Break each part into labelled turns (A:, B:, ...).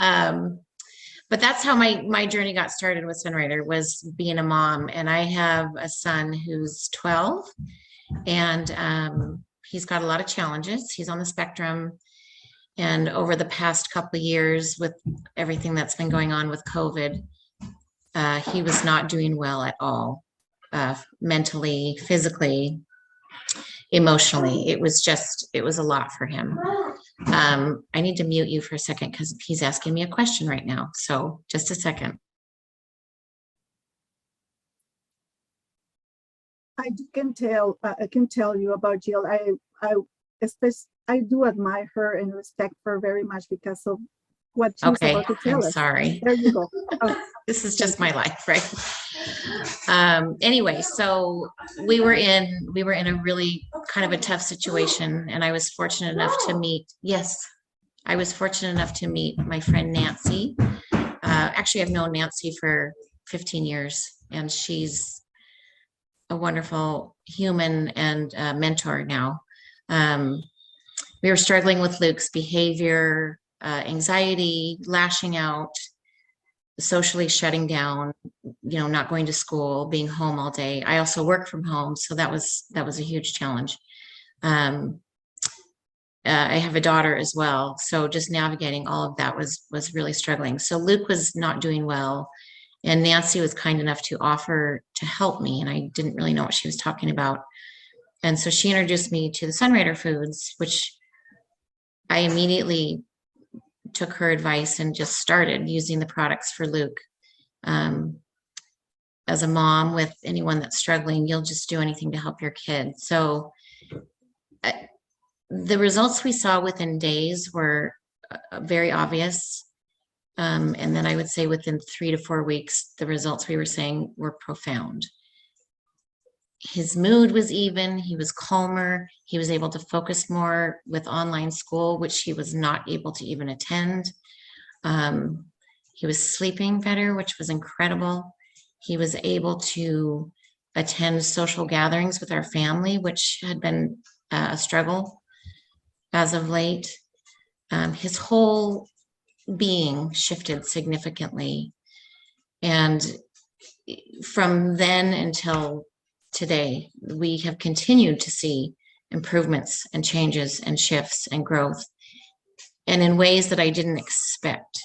A: But that's how my journey got started with Sunrider, was being a mom. And I have a son who's 12, and he's got a lot of challenges. He's on the spectrum. And over the past couple of years, with everything that's been going on with COVID, he was not doing well at all, mentally, physically, emotionally. It was a lot for him. I need to mute you for a second because he's asking me a question right now. So just a second.
B: I can tell you about Jill. I do admire her and respect her very much because of what she's about to tell us.
A: Sorry.
B: There you go. Oh,
A: this is just my life, right? Anyway, so we were in a really kind of a tough situation, and I was fortunate enough to meet. Yes, I was fortunate enough to meet my friend Nancy. Actually, I've known Nancy for 15 years, and she's a wonderful human and mentor now. We were struggling with Luke's behavior, anxiety, lashing out, socially shutting down, not going to school, being home all day. I also work from home, so that was a huge challenge. I have a daughter as well, so just navigating all of that was really struggling. So Luke was not doing well, and Nancy was kind enough to offer to help me, and I didn't really know what she was talking about. And so she introduced me to the Sunrider foods, which I immediately took her advice and just started using the products for Luke. As a mom with anyone that's struggling, you'll just do anything to help your kid. So the results we saw within days were very obvious. And then I would say within 3 to 4 weeks, the results we were seeing were profound. His mood was even, he was calmer, he was able to focus more with online school, which he was not able to even attend. He was sleeping better, which was incredible. He was able to attend social gatherings with our family, which had been a struggle as of late. His whole being shifted significantly. And from then until today, we have continued to see improvements and changes and shifts and growth, and in ways that I didn't expect.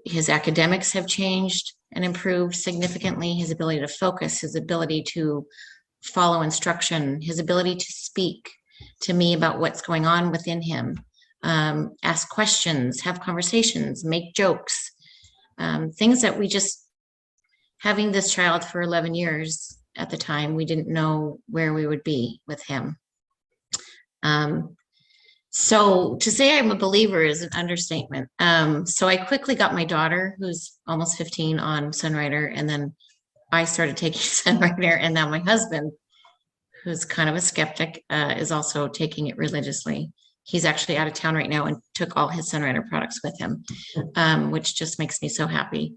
A: His academics have changed and improved significantly. His ability to focus, his ability to follow instruction, his ability to speak to me about what's going on within him, ask questions, have conversations, make jokes, things that we just, having this child for 11 years, at the time, we didn't know where we would be with him. So to say I'm a believer is an understatement. So I quickly got my daughter, who's almost 15, on Sunrider, and then I started taking Sunrider, and now my husband, who's kind of a skeptic, is also taking it religiously. He's actually out of town right now and took all his Sunrider products with him, which just makes me so happy.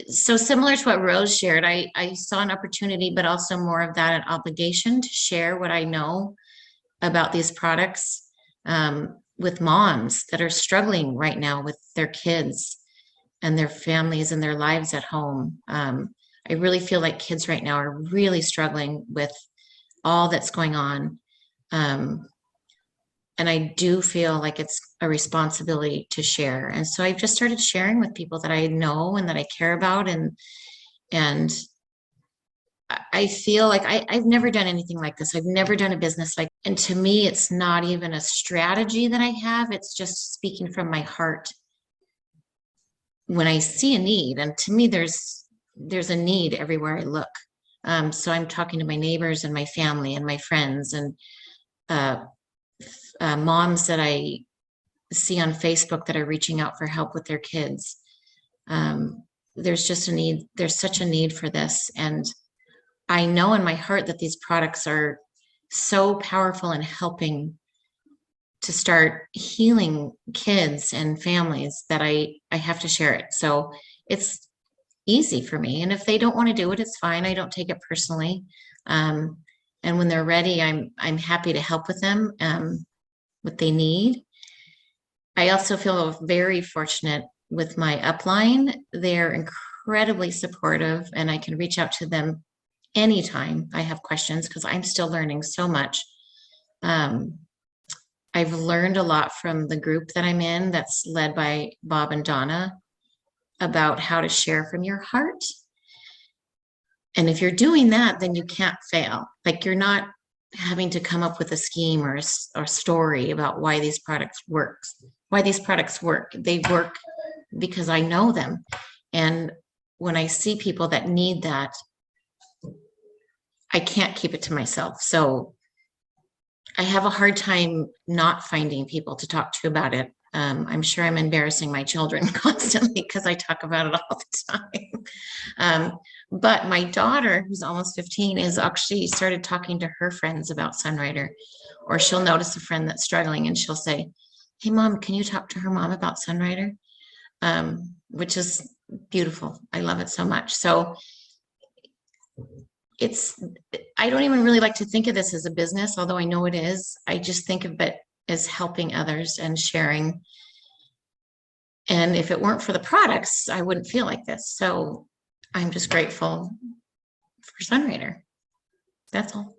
A: So similar to what Rose shared, I saw an opportunity, but also more of that, an obligation to share what I know about these products with moms that are struggling right now with their kids and their families and their lives at home. I really feel like kids right now are really struggling with all that's going on. And I do feel like it's a responsibility to share. And so I've just started sharing with people that I know and that I care about. And I feel like I've never done anything like this. I've never done a business like, and to me, it's not even a strategy that I have. It's just speaking from my heart when I see a need. And to me, there's a need everywhere I look. So I'm talking to my neighbors and my family and my friends and moms that I see on Facebook that are reaching out for help with their kids. There's just a need. There's such a need for this. And I know in my heart that these products are so powerful in helping to start healing kids and families that I have to share it. So it's easy for me. And if they don't want to do it, it's fine. I don't take it personally. And when they're ready, I'm happy to help with them, what they need. I also feel very fortunate with my upline. They're incredibly supportive, and I can reach out to them anytime I have questions because I'm still learning so much. I've learned a lot from the group that I'm in that's led by Bob and Donna about how to share from your heart. And if you're doing that, then you can't fail. Like, you're not having to come up with a scheme or a story about why these products work. They work because I know them. And when I see people that need that, I can't keep it to myself. So I have a hard time not finding people to talk to about it. I'm sure I'm embarrassing my children constantly because I talk about it all the time. But my daughter, who's almost 15, is actually started talking to her friends about Sunrider, or she'll notice a friend that's struggling and she'll say, "Hey, Mom, can you talk to her mom about Sunrider?" Which is beautiful. I love it so much. So I don't even really like to think of this as a business, although I know it is. I just think of it as helping others and sharing. And if it weren't for the products, I wouldn't feel like this. So I'm just grateful for Sunrider. That's all.